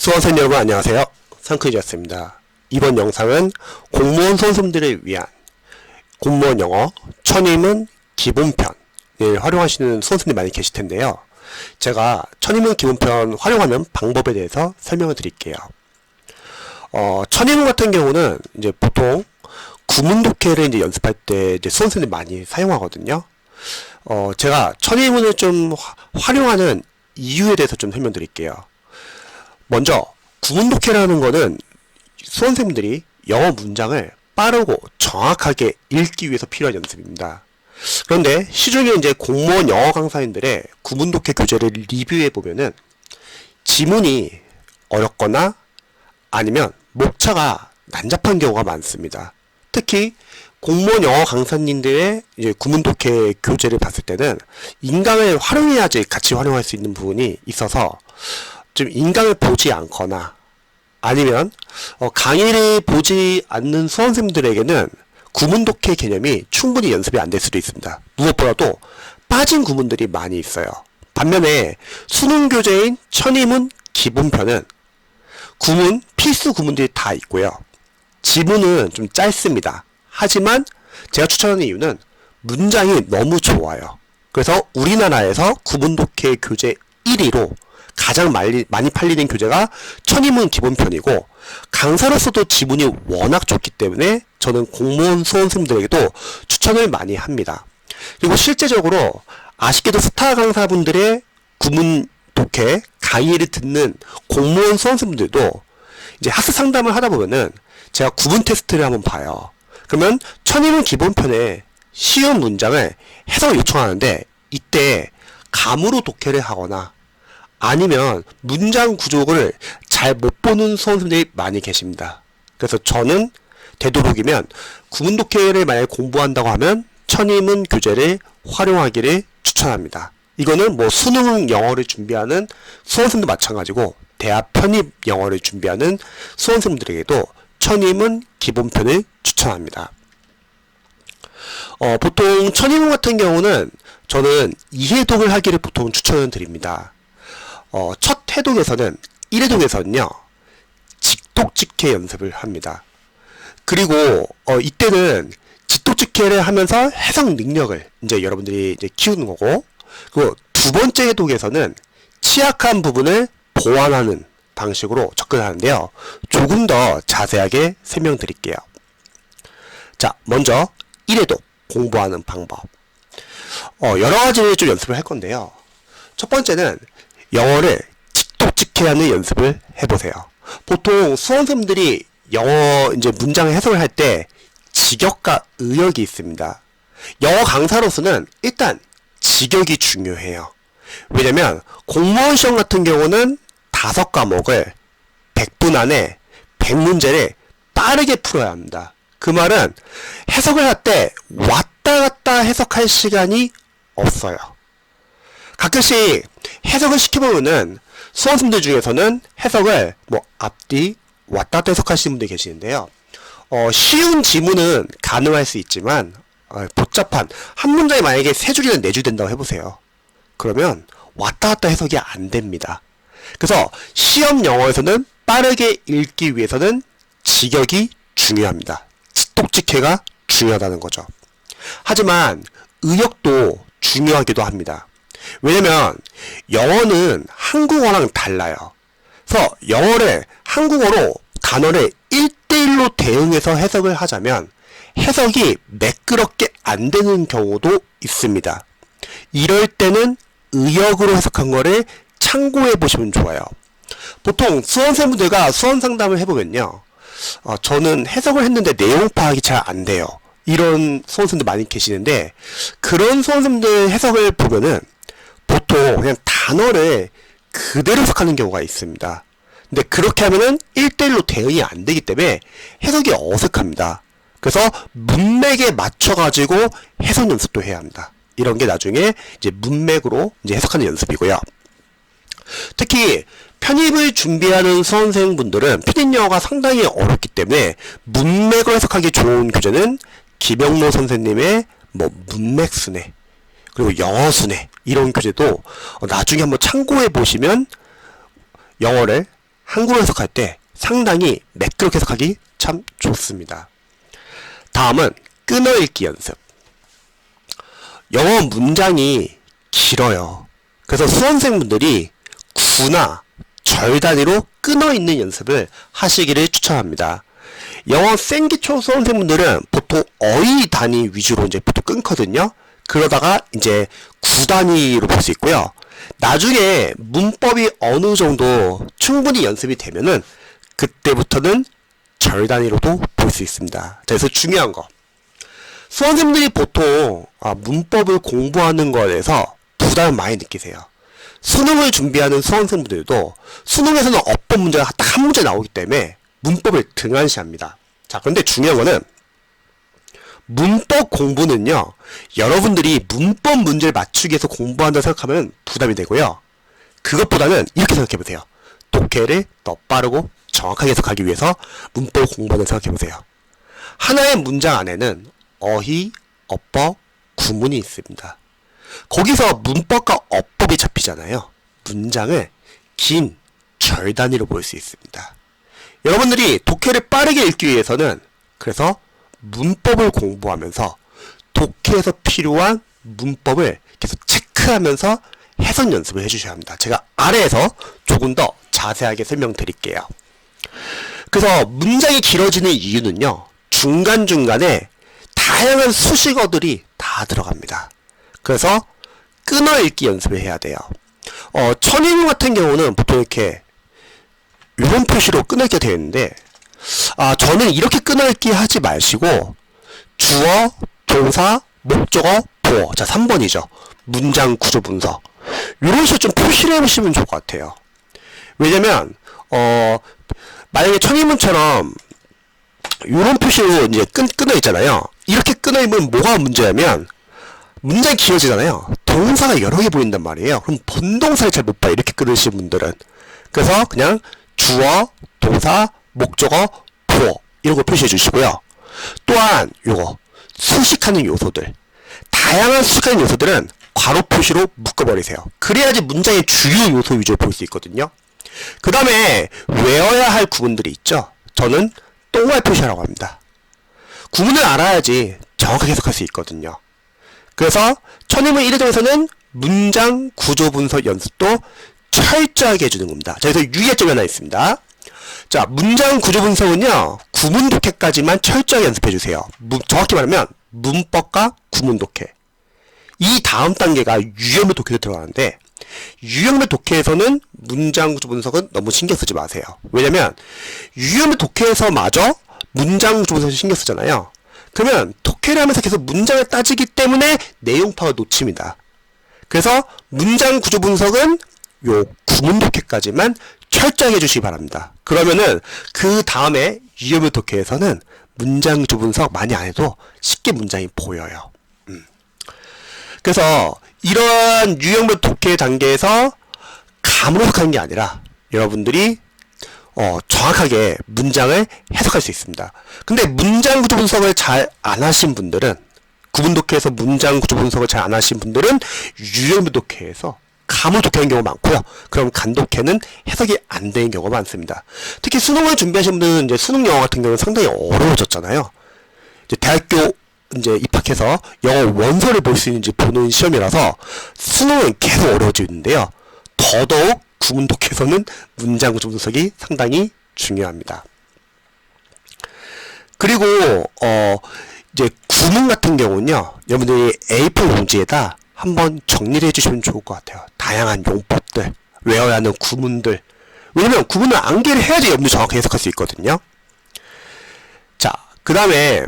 수험생 여러분 안녕하세요. 상크이지였습니다. 이번 영상은 공무원 수험생들을 위한 공무원 영어 천인문 기본편을 활용하시는 수험생들이 많이 계실 텐데요. 제가 천인문 기본편 활용하는 방법에 대해서 설명을 드릴게요. 천인문 같은 경우는 이제 보통 구문 독해를 이제 연습할 때 이제 수험생들이 많이 사용하거든요. 제가 천인문을 좀 활용하는 이유에 대해서 좀 설명드릴게요. 먼저 구문 독해라는 거는 수험생들이 영어 문장을 빠르고 정확하게 읽기 위해서 필요한 연습입니다. 그런데 시중에 이제 공무원 영어 강사님들의 구문 독해 교재를 리뷰해 보면은 지문이 어렵거나 아니면 목차가 난잡한 경우가 많습니다. 특히 공무원 영어 강사님들의 이제 구문 독해 교재를 봤을 때는 인강을 활용해야지 같이 활용할 수 있는 부분이 있어서 좀 인강을 보지 않거나 아니면 강의를 보지 않는 수험생들에게는 구문 독해 개념이 충분히 연습이 안 될 수도 있습니다. 무엇보다도 빠진 구문들이 많이 있어요. 반면에 수능 교재인 천인문 기본편은 구문, 필수 구문들이 다 있고요. 지문은 좀 짧습니다. 하지만 제가 추천하는 이유는 문장이 너무 좋아요. 그래서 우리나라에서 구문 독해 교재 1위로 가장 많이 팔리는 교재가 천인문 기본편이고, 강사로서도 지문이 워낙 좋기 때문에 저는 공무원 수험생들에게도 추천을 많이 합니다. 그리고 실제적으로 아쉽게도 스타 강사분들의 구문 독해 강의를 듣는 공무원 수험생들도 이제 학습 상담을 하다 보면은 제가 구문 테스트를 한번 봐요. 그러면 천인문 기본편에 쉬운 문장을 해석을 요청하는데 이때 감으로 독해를 하거나 아니면 문장 구조를 잘 못 보는 수험생들이 많이 계십니다. 그래서 저는 되도록이면 구문 독해를 만약에 공부한다고 하면 천인문 교재를 활용하기를 추천합니다. 이거는 뭐 수능 영어를 준비하는 수험생도 마찬가지고 대학 편입 영어를 준비하는 수험생들에게도 천인문 기본편을 추천합니다. 보통 천인문 같은 경우는 저는 2회독을 하기를 보통 추천을 드립니다. 첫 회독에서는 1회독에서는요 직독직해 연습을 합니다. 그리고 이때는 직독직해를 하면서 해석 능력을 이제 여러분들이 이제 키우는 거고, 그리고 두 번째 회독에서는 취약한 부분을 보완하는 방식으로 접근하는데요. 조금 더 자세하게 설명드릴게요. 자, 먼저 1회독 공부하는 방법. 여러 가지를 좀 연습을 할 건데요. 첫 번째는 영어를 직독직해하는 연습을 해보세요. 보통 수험생들이 영어 이제 문장을 해석을 할 때 직역과 의역이 있습니다. 영어 강사로서는 일단 직역이 중요해요. 왜냐면 공무원 시험 같은 경우는 5과목을 100분 안에 100문제를 빠르게 풀어야 합니다. 그 말은 해석을 할 때 왔다 갔다 해석할 시간이 없어요. 가끔씩 해석을 시켜보면은 수험생들 중에서는 해석을 뭐 앞뒤 왔다 갔다 해석하시는 분들이 계시는데요. 쉬운 지문은 가능할 수 있지만 복잡한 한 문장에 만약에 3줄이나 4줄 된다고 해보세요. 그러면 왔다 갔다 해석이 안 됩니다. 그래서 시험 영어에서는 빠르게 읽기 위해서는 직역이 중요합니다. 직독직해가 중요하다는 거죠. 하지만 의역도 중요하기도 합니다. 왜냐면 영어는 한국어랑 달라요. 그래서 영어를 한국어로 단어를 1대1로 대응해서 해석을 하자면 해석이 매끄럽게 안 되는 경우도 있습니다. 이럴 때는 의역으로 해석한 거를 참고해 보시면 좋아요. 보통 수험생분들과 수험 상담을 해보면요, 저는 해석을 했는데 내용 파악이 잘 안 돼요. 이런 수험생들 많이 계시는데, 그런 수험생들 해석을 보면은 보통 그냥 단어를 그대로 해석하는 경우가 있습니다. 근데 그렇게 하면은 1대1로 대응이 안 되기 때문에 해석이 어색합니다. 그래서 문맥에 맞춰가지고 해석 연습도 해야 합니다. 이런 게 나중에 이제 문맥으로 이제 해석하는 연습이고요. 특히 편입을 준비하는 수험생분들은 편입 영어가 상당히 어렵기 때문에 문맥을 해석하기 좋은 교재는 김영로 선생님의 뭐 문맥순회, 그리고 영어순회 이런 교재도 나중에 한번 참고해 보시면 영어를 한국어 해석할 때 상당히 매끄럽게 해석하기 참 좋습니다. 다음은 끊어읽기 연습. 영어 문장이 길어요. 그래서 수험생분들이 구나 절 단위로 끊어있는 연습을 하시기를 추천합니다. 영어 생기초 수험생분들은 보통 어휘 단위 위주로 이제 보통 끊거든요. 그러다가 이제 구 단위로 볼 수 있고요. 나중에 문법이 어느 정도 충분히 연습이 되면은 그때부터는 절 단위로도 볼 수 있습니다. 그래서 중요한 거. 수험생들이 보통 문법을 공부하는 거에 대해서 부담을 많이 느끼세요. 수능을 준비하는 수험생분들도 수능에서는 어법 문제가 딱 한 문제 나오기 때문에 문법을 등한시합니다. 자, 그런데 중요한 거는 문법 공부는요, 여러분들이 문법 문제를 맞추기 위해서 공부한다고 생각하면 부담이 되고요. 그것보다는 이렇게 생각해보세요. 독해를 더 빠르고 정확하게 해석하기 위해서 문법 공부한다고 생각해보세요. 하나의 문장 안에는 어휘, 어법, 구문이 있습니다. 거기서 문법과 어법이 잡히잖아요. 문장을 긴 절 단위로 볼 수 있습니다. 여러분들이 독해를 빠르게 읽기 위해서는 그래서 문법을 공부하면서 독해에서 필요한 문법을 계속 체크하면서 해석 연습을 해주셔야 합니다. 제가 아래에서 조금 더 자세하게 설명드릴게요. 그래서 문장이 길어지는 이유는요, 중간중간에 다양한 수식어들이 다 들어갑니다. 그래서 끊어읽기 연습을 해야 돼요. 천인문 같은 경우는 보통 이렇게 이런 표시로 끊어읽기가 되어 있는데, 저는 이렇게 끊어읽기 하지 마시고 주어, 동사, 목적어, 보어. 자, 3번이죠. 문장 구조 분석. 이런 식으로 좀 표시를 해보시면 좋을 것 같아요. 왜냐면 만약에 천인문처럼 이런 표시로 이제 끊어 있잖아요. 이렇게 끊어 있으면 뭐가 문제냐면 문장이 길어지잖아요. 동사가 여러 개 보인단 말이에요. 그럼 본동사를 잘 못 봐요. 이렇게 끊으신 분들은. 그래서 그냥 주어, 동사, 목적어, 보어 이런 거 표시해 주시고요. 또한 요거 수식하는 요소들, 다양한 수식하는 요소들은 괄호 표시로 묶어버리세요. 그래야지 문장의 주요 요소 위주로 볼 수 있거든요. 그 다음에 외워야 할 구문들이 있죠. 저는 동그라미 표시하라고 합니다. 구문을 알아야지 정확하게 해석할 수 있거든요. 그래서 천인문 1회점에서는 문장 구조 분석 연습도 철저하게 해주는 겁니다. 자, 여기서 유의점이 하나 있습니다. 자, 문장 구조 분석은요, 구문 독해까지만 철저하게 연습해주세요. 정확히 말하면 문법과 구문 독해. 이 다음 단계가 유형별 독해로 들어가는데, 유형별 독해에서는 문장 구조 분석은 너무 신경 쓰지 마세요. 왜냐면 유형별 독해에서 마저 문장 구조 분석을 신경 쓰잖아요. 그러면 독해를 하면서 계속 문장을 따지기 때문에 내용 파악을 놓칩니다. 그래서 문장 구조 분석은 요 구문 독해까지만 철저하게 해주시기 바랍니다. 그러면은 그 다음에 유형별 독해에서는 문장 구조 분석 많이 안 해도 쉽게 문장이 보여요. 그래서 이러한 유형별 독해 단계에서 감으로 해석하는 게 아니라 여러분들이 정확하게 문장을 해석할 수 있습니다. 근데 문장 구조 분석을 잘 안 하신 분들은, 구문 독해에서 문장 구조 분석을 잘 안 하신 분들은 유형별 독해에서 감으로 독해하는 경우가 많고요. 그럼 간 독해는 해석이 안 되는 경우가 많습니다. 특히 수능을 준비하신 분들은 이제 수능 영어 같은 경우는 상당히 어려워졌잖아요. 이제 대학교 이제 입학해서 영어 원서를 볼 수 있는지 보는 시험이라서 수능은 계속 어려워지는데요. 더더욱 구문 독해에서는 문장 구조 분석이 상당히 중요합니다. 그리고 이제 구문 같은 경우는요, 여러분들이 A4 용지에다 한번 정리를 해주시면 좋을 것 같아요. 다양한 용법들, 외워야 하는 구문들. 왜냐면 구문을 암기를 해야지 여러분들이 정확히 해석할 수 있거든요. 자, 그 다음에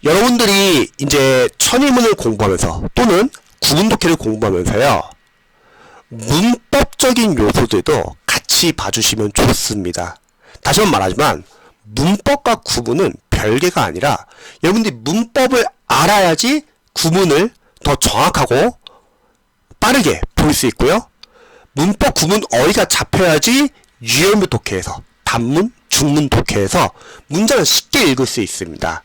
여러분들이 이제 천인문을 공부하면서 또는 구문 독해를 공부하면서요, 문법적인 요소들도 같이 봐주시면 좋습니다. 다시 한번 말하지만 문법과 구문은 별개가 아니라 여러분들이 문법을 알아야지 구문을 더 정확하고 빠르게 볼 수 있고요. 문법, 구문, 어휘가 잡혀야지 유형별 독해에서, 단문, 중문 독해에서 문장을 쉽게 읽을 수 있습니다.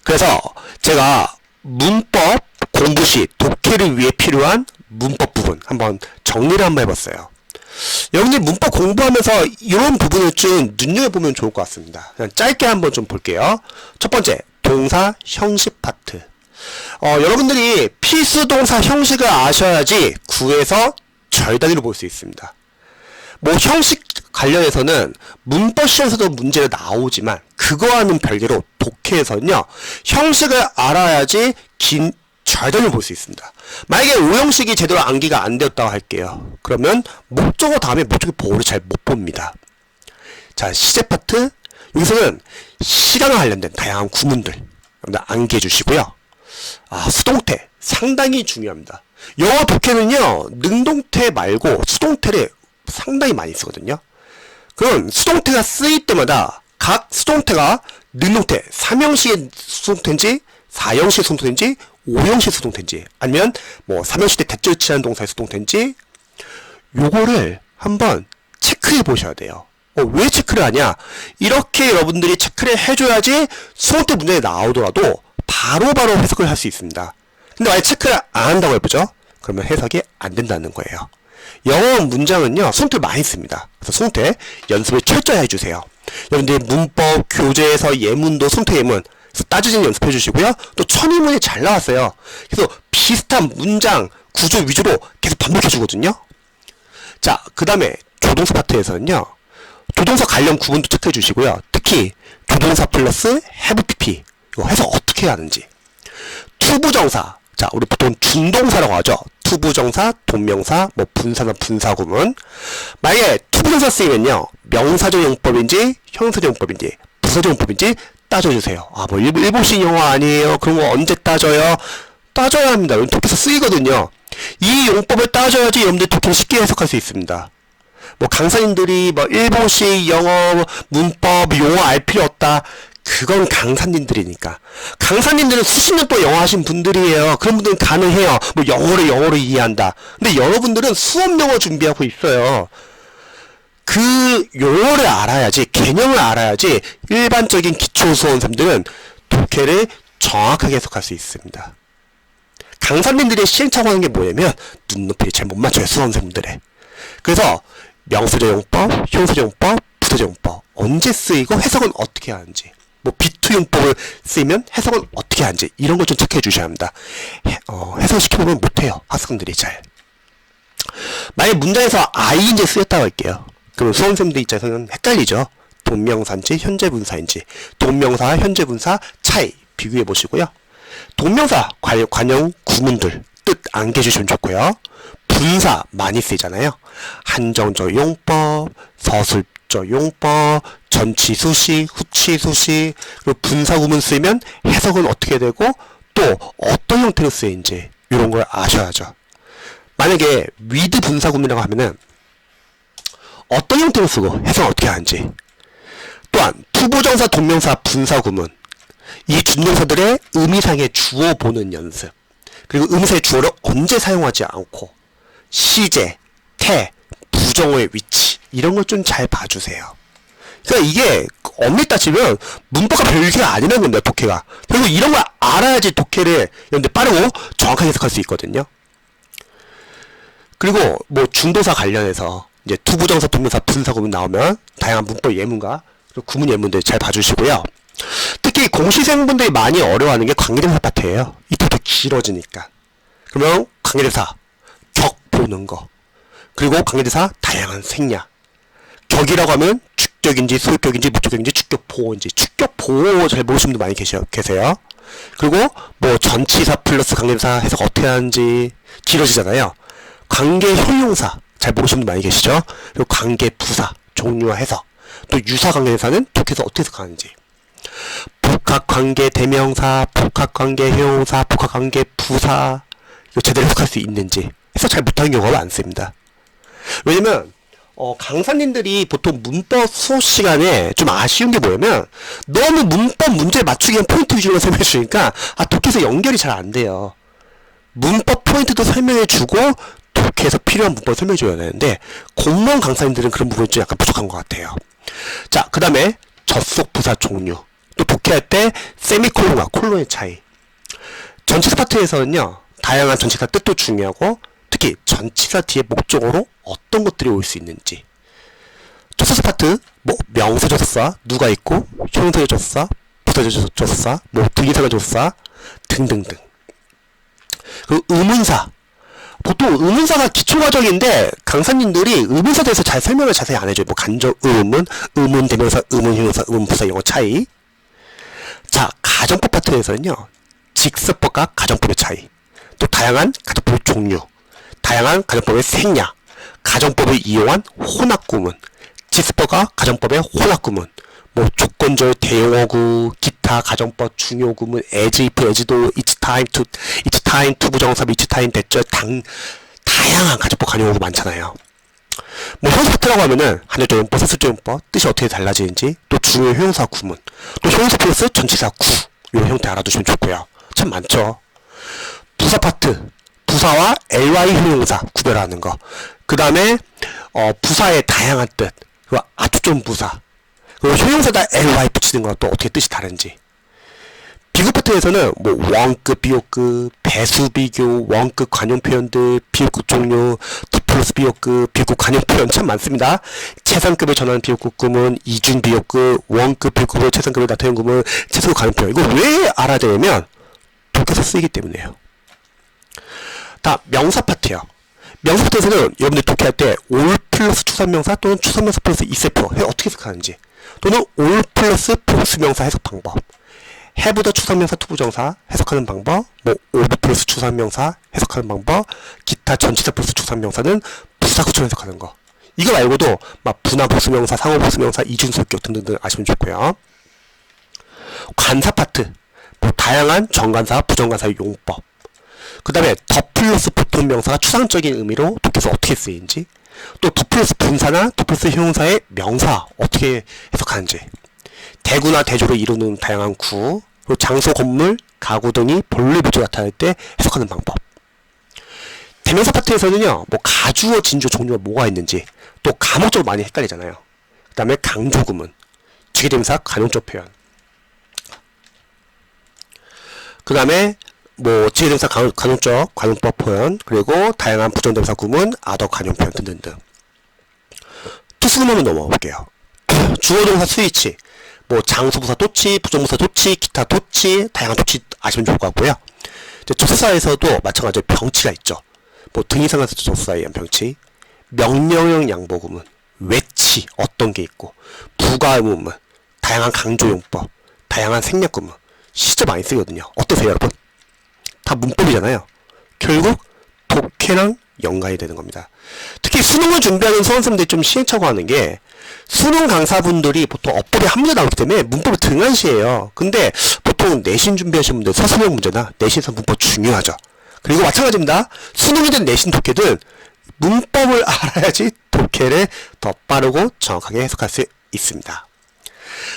그래서 제가 문법 공부 시 독해를 위해 필요한 문법 부분 한번 정리를 한번 해봤어요. 여러분들 문법 공부하면서 이런 부분을 좀 눈여겨보면 좋을 것 같습니다. 그냥 짧게 한번 좀 볼게요. 첫 번째, 동사 형식 파트. 여러분들이 필수 동사 형식을 아셔야지 구에서 절 단위로 볼 수 있습니다. 뭐 형식 관련해서는 문법 시험에서도 문제가 나오지만 그거와는 별개로 독해에서는요, 형식을 알아야지 긴 절 단위로 볼 수 있습니다. 만약에 오형식이 제대로 암기가 안 되었다고 할게요. 그러면 목적어 다음에 목적의 보호를 잘 못 봅니다. 자, 시제 파트. 여기서는 시간과 관련된 다양한 구문들 여러분들 암기해 주시고요. 수동태 상당히 중요합니다. 영어 독해는요, 능동태 말고 수동태를 상당히 많이 쓰거든요. 그럼 수동태가 쓰일 때마다 각 수동태가 능동태 3형식의 수동태인지 4형식의 수동태인지 5형식의 수동태인지 아니면 뭐 3형식의 대절치하는 동사의 수동태인지 요거를 한번 체크해 보셔야 돼요. 왜 체크를 하냐? 이렇게 여러분들이 체크를 해줘야지 수동태 문제에 나오더라도 바로바로 해석을 할 수 있습니다. 근데 만약 체크를 안 한다고 해보죠? 그러면 해석이 안 된다는 거예요. 영어 문장은요, 수동태 많이 씁니다. 그래서 수동태 연습을 철저히 해주세요. 여러분들 문법, 교재에서 예문도 수동태 예문 따지는 연습해 주시고요. 또 천의문이 잘 나왔어요. 그래서 비슷한 문장, 구조 위주로 계속 반복해 주거든요. 자, 그 다음에 조동사 파트에서는요, 조동사 관련 구문도 체크해 주시고요. 특히 조동사 플러스 have pp 이거 해석 어떻게 하는지. 투부정사, 자, 우리 보통 준동사라고 하죠. 투부정사, 동명사, 뭐 분사나 분사구문. 만약에 투부정사 쓰이면요, 명사적 용법인지 형사적 용법인지 부사적 용법인지 따져주세요. 뭐 일본식 영어 아니에요? 그런 거 언제 따져요? 따져야 합니다. 독해에서 쓰이거든요. 이 용법을 따져야지 여러분들 독해를 쉽게 해석할 수 있습니다. 뭐 강사님들이 뭐 일본식 영어 문법 용어 알 필요 없다. 그건 강사님들이니까. 강사님들은 수십 년 동안 영어 하신 분들이에요. 그런 분들은 가능해요. 뭐 영어를 이해한다. 근데 여러분들은 수업 영어 준비하고 있어요. 그 용어를 알아야지, 개념을 알아야지 일반적인 기초 수험생들은 독해를 정확하게 해석할 수 있습니다. 강사님들이 시행착오 하는 게 뭐냐면 눈높이를 잘 못 맞춰요, 수험생들에. 그래서 명사적 용법, 형사적 용법, 부사적 용법 언제 쓰이고 해석은 어떻게 하는지, 뭐 비투 용법을 쓰이면 해석은 어떻게 하는지 이런 걸 좀 체크해 주셔야 합니다. 해석을 시켜보면 못해요, 학생들이 잘. 만약 문장에서 ing이 쓰였다고 할게요. 그럼 수험생들 입장에서는 헷갈리죠. 동명사인지 현재분사인지. 동명사와 현재분사 차이 비교해 보시고요. 동명사 관용 구문들 뜻 암기해주시면 좋고요. 분사 많이 쓰이잖아요. 한정적 용법, 서술적 용법, 전치수식, 후치수식. 그리고 분사 구문 쓰이면 해석은 어떻게 되고 또 어떤 형태로 쓰이는지 이런 걸 아셔야죠. 만약에 with 분사 구문이라고 하면은 어떤 형태로 쓰고 해석을 어떻게 하는지. 또한 투부정사, 동명사, 분사 구문 이 준동사들의 의미상의 주어 보는 연습, 그리고 의미상의 주어를 언제 사용하지 않고 시제, 태, 부정어의 위치 이런 걸 좀 잘 봐주세요. 그러니까 이게 엄밀히 따지면 문법과 별개가 아니라는 겁니다, 독해가. 그리고 이런 걸 알아야지 독해를 여러분들 빠르고 정확하게 해석할 수 있거든요. 그리고 뭐 중도사 관련해서 이제 투부정사, 동명사, 분사 구문 나오면 다양한 문법 예문과 구문 예문들 잘 봐주시고요. 특히 공시생분들이 많이 어려워하는 게 관계대명사 파트예요. 이때도 길어지니까. 그러면 관계대명사 격 보는 거, 그리고 관계대명사 다양한 생략. 격이라고 하면 주격인지 소유격인지 목적격인지 주격 보호인지. 주격 보호 잘 모르시는 분들 많이 계세요. 그리고 뭐 전치사 플러스 관계대명사 해석 어떻게 하는지 길어지잖아요. 관계 형용사 잘 모르시는 분 많이 계시죠? 그리고 관계 부사 종류와 해석, 또 유사 관계대명사는 독해서 어떻게 해석하는지, 복합관계 대명사, 복합관계 형용사, 복합관계 부사 이거 제대로 해석할 수 있는지 해석 잘 못하는 경우가 많습니다. 왜냐면 강사님들이 보통 문법 수업 시간에 좀 아쉬운 게 뭐냐면 너무 문법 문제 맞추기 위한 포인트 위주로 설명해 주니까 독해에서 연결이 잘 안 돼요. 문법 포인트도 설명해 주고 독해에서 필요한 문법을 설명해 줘야 되는데 공무원 강사님들은 그런 부분이 좀 약간 부족한 것 같아요. 자, 그 다음에 접속 부사 종류, 또 독해할 때 세미콜론과 콜론의 차이. 전치사 파트에서는요, 다양한 전치사 뜻도 중요하고 특히 전치사 뒤에 목적어로 어떤 것들이 올 수 있는지. 조사수 파트, 뭐 명사조사, 누가 있고, 형용사조사, 부사조사, 뭐 등기사조사 등등등. 그리고 의문사. 보통 의문사가 기초과정인데 강사님들이 의문사에 대해서 잘 설명을 자세히 안 해줘요. 뭐 간접 의문, 의문 대명사, 의문 형용사, 의문 부사 이런 거 차이. 자, 가정법 파트에서는요. 직설법과 가정법의 차이. 또 다양한 가정법의 종류, 다양한 가정법의 생략, 가정법을 이용한 혼합구문, 직설법과 가정법의 혼합구문, 뭐 조건절 대용어구, 기타 가정법 중요구문, as if, as though, each time to 부정사, each time 대절 다양한 가정법 관용어구 많잖아요. 뭐 형용사 파트라고 하면은 한정조용법, 사수조용법 뜻이 어떻게 달라지는지, 또 중요 형용사 구문, 또 형용사 플러스 전치사 구 이런 형태 알아두시면 좋고요. 참 많죠. 부사 파트, 부사와 ly 형용사 구별하는 거. 그 다음에 부사의 다양한 뜻, 그리고 아투존 부사, 그리고 형용사다 ly 붙이는 거 또 어떻게 뜻이 다른지. 비교 파트에서는 뭐 원급, 비호급, 배수 비교, 원급 관용 표현들, 비호급 종류, 디플러스 비호급, 비호급 관용 표현 참 많습니다. 최상급에 전하는 비호급 구문, 이중 비호급, 원급 비호급으로 최상급에 나타내는 구문, 최상급 관용 표현. 이거 왜 알아야 되냐면 독해서 쓰이기 때문이에요. 다 명사 파트요. 명사 파트에서는 여러분들 독해할 때 올 플러스 추산명사 또는 추산명사 플러스 이세프 어떻게 해석하는지, 또는 올 플러스 복수명사 해석 방법, 해부더 추산명사 투부정사 해석하는 방법, 뭐 오브 플러스 추산명사 해석하는 방법, 기타 전치사 플러스 추산명사는 부사구처럼 해석하는 거. 이거 말고도 막 분화 복수명사, 상호 복수명사, 이중성격 등등등 아시면 좋고요. 관사 파트, 뭐 다양한 정관사, 부정관사의 용법. 그 다음에 더 플러스 보통명사가 추상적인 의미로 독해서 어떻게 쓰이는지, 또 더 플러스 분사나 더 플러스 형용사의 명사 어떻게 해석하는지, 대구나 대조를 이루는 다양한 구, 그리고 장소, 건물, 가구 등이 본래 비조 나타날 때 해석하는 방법. 대명사 파트에서는요, 뭐 가주어, 진주어 종류가 뭐가 있는지, 또 과목적으로 많이 헷갈리잖아요. 그 다음에 강조구문, 주계대명사 관용적 표현, 그 다음에 뭐 지혜대명사 관용적 관용법 표현, 그리고 다양한 부정대명사 구문, 아더 관용 표현 등등등. 투수구문으로 넘어가 볼게요. 주어동사 스위치, 뭐 장수부사 도치, 부정부사 도치, 기타 도치, 다양한 도치 아시면 좋을 것 같고요. 이제 조사사에서도 마찬가지로 병치가 있죠. 뭐 등이상에서 조사사에 의한 병치, 명령형 양보구문, 외치 어떤 게 있고, 부가의문문, 다양한 강조용법, 다양한 생략구문 진짜 많이 쓰거든요. 어떠세요, 여러분? 다 문법이잖아요. 결국 독해랑 연관이 되는 겁니다. 특히 수능을 준비하는 수험생들이 좀 시행착오하는 게, 수능 강사분들이 보통 어법이 합문제 나오기 때문에 문법을 등한시해요. 근데 보통 내신 준비하시는 분들 서술형 문제나 내신에서 문법 중요하죠. 그리고 마찬가지입니다. 수능이든 내신 독해든 문법을 알아야지 독해를 더 빠르고 정확하게 해석할 수 있습니다.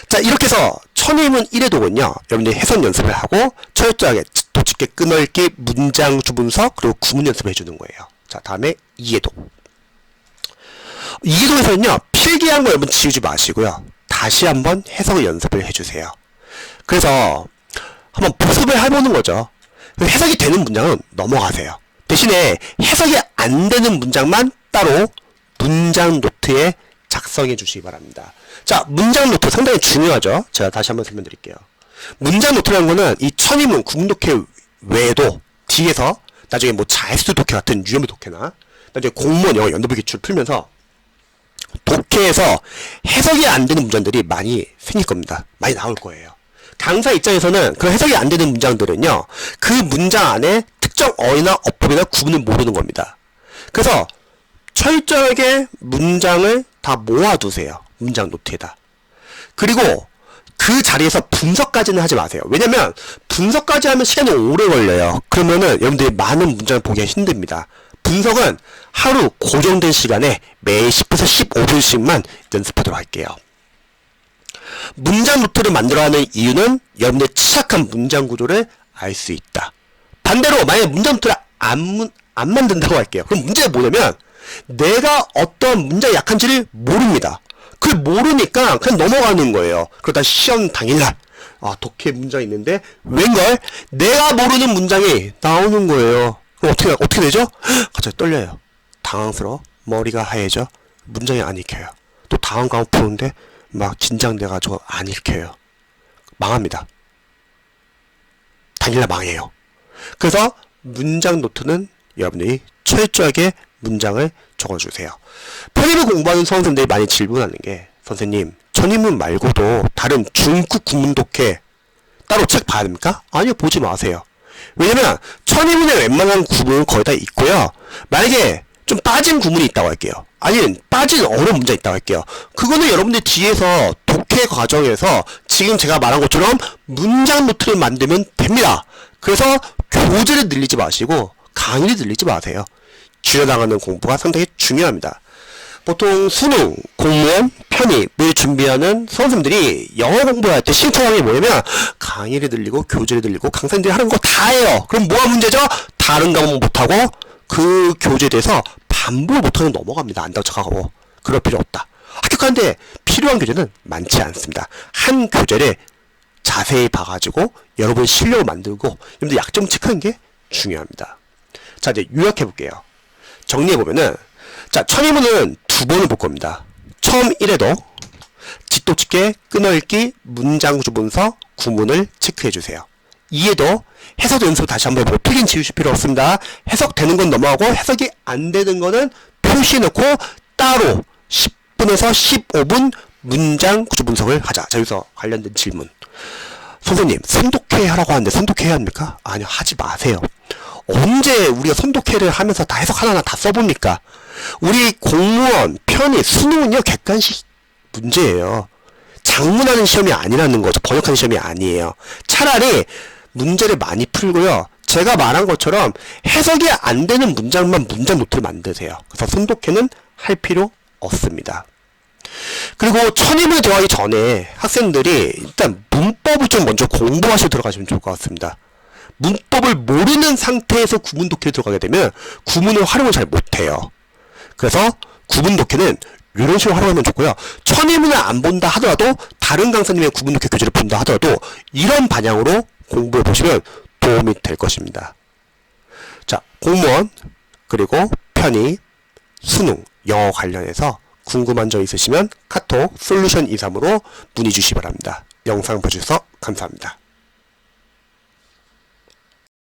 자, 이렇게 해서 천의문 1회독은요, 여러분들이 해석 연습을 하고 철저하게 도집게 끊어읽기, 문장 주분석, 그리고 구문 연습을 해주는 거예요. 자, 다음에 2회독. 2회독에서는요, 필기한 거 여러분 지우지 마시고요, 다시 한번 해석을 연습을 해주세요. 그래서 한번 복습을 해보는 거죠. 해석이 되는 문장은 넘어가세요. 대신에 해석이 안 되는 문장만 따로 문장 노트에 작성해 주시기 바랍니다. 자, 문장 노트 상당히 중요하죠. 제가 다시 한번 설명드릴게요. 문장 노트라는 거는 이 천의문 국문독해 외에도 뒤에서 나중에 뭐 자해수도 독해 같은 유형의 독해나 나중에 공무원 영어 연도부 기출 풀면서 독해에서 해석이 안 되는 문장들이 많이 생길 겁니다. 많이 나올 거예요. 강사 입장에서는 그 해석이 안 되는 문장들은요, 그 문장 안에 특정 어휘나 어법이나 구문을 모르는 겁니다. 그래서 철저하게 문장을 다 모아두세요. 문장 노트에다. 그리고 그 자리에서 분석까지는 하지 마세요. 왜냐면 분석까지 하면 시간이 오래 걸려요. 그러면은 여러분들이 많은 문장을 보기가 힘듭니다. 분석은 하루 고정된 시간에 매일 10분에서 15분씩만 연습하도록 할게요. 문장 노트를 만들어 하는 이유는 여러분의 취약한 문장 구조를 알 수 있다. 반대로 만약에 문장 노트를 안 만든다고 할게요. 그럼 문제가 뭐냐면 내가 어떤 문장이 약한지를 모릅니다. 그걸 모르니까 그냥 넘어가는 거예요. 그러다 시험 당일날 독해 문장이 있는데 웬걸 내가 모르는 문장이 나오는 거예요. 그럼 어떻게 되죠? 갑자기 떨려요. 당황스러워. 머리가 하얘져. 문장이 안 읽혀요. 또 다음 과목 푸는데 막 긴장돼가지고 안 읽혀요. 망합니다. 당일날 망해요. 그래서 문장 노트는 여러분들이 철저하게 문장을 적어주세요. 편입을 공부하는 수험생들이 많이 질문하는 게, 선생님, 천인문 말고도 다른 중급 구문 독해 따로 책 봐야 됩니까? 아니요, 보지 마세요. 왜냐면 천인문의 웬만한 구문은 거의 다 있고요. 만약에 좀 빠진 구문이 있다고 할게요. 아니면 빠진 어려운 문제가 있다고 할게요. 그거는 여러분들 뒤에서 독해 과정에서 지금 제가 말한 것처럼 문장 노트를 만들면 됩니다. 그래서 교재를 늘리지 마시고 강의를 늘리지 마세요. 줄여나가는 공부가 상당히 중요합니다. 보통 수능, 공무원, 편입을 준비하는 수험생들이 영어 공부할 때 신청하는 게 뭐냐면 강의를 늘리고 교재를 늘리고 강사님들이 하는 거 다 해요. 그럼 뭐가 문제죠? 다른 과목 못하고 그 교재에 대해서 반복을 못하고 넘어갑니다. 안다고 착각하고. 그럴 필요 없다. 합격하는데 필요한 교재는 많지 않습니다. 한 교재를 자세히 봐가지고 여러분 실력을 만들고 여러분들 약점 체크하는 게 중요합니다. 자, 이제 요약해 볼게요. 정리해보면은, 자, 천인문은 두 번을 볼 겁니다. 처음 1회도 직독직계, 끊어읽기, 문장 구조 분석, 구문을 체크해주세요. 2회도 해석 연습 다시 한번 해보고 필긴 지우실 필요 없습니다. 해석되는 건 넘어가고 해석이 안 되는 거는 표시해놓고 따로 10분에서 15분 문장 구조 분석을 하자. 자, 여기서 관련된 질문. 선생님, 선독회 하라고 하는데 선독회 합니까? 아니요, 하지 마세요. 언제 우리가 선독회를 하면서 다 해석 하나하나 다 써봅니까? 우리 공무원, 편입, 수능은요, 객관식 문제예요. 작문하는 시험이 아니라는 거죠. 번역하는 시험이 아니에요. 차라리 문제를 많이 풀고요. 제가 말한 것처럼 해석이 안 되는 문장만 문장 노트를 만드세요. 그래서 선독회는 할 필요 없습니다. 그리고 천인문에 들어가기 전에 학생들이 일단 문법을 좀 먼저 공부하시고 들어가시면 좋을 것 같습니다. 문법을 모르는 상태에서 구문 독해에 들어가게 되면 구문을 활용을 잘 못해요. 그래서 구문 독해는 이런 식으로 활용하면 좋고요. 천인문을 안 본다 하더라도 다른 강사님의 구문 독해 교재를 본다 하더라도 이런 방향으로 공부해 보시면 도움이 될 것입니다. 자, 공무원, 그리고 편입, 수능, 영어 관련해서 궁금한 점 있으시면 카톡 솔루션 23으로 문의 주시기 바랍니다. 영상 봐주셔서 감사합니다.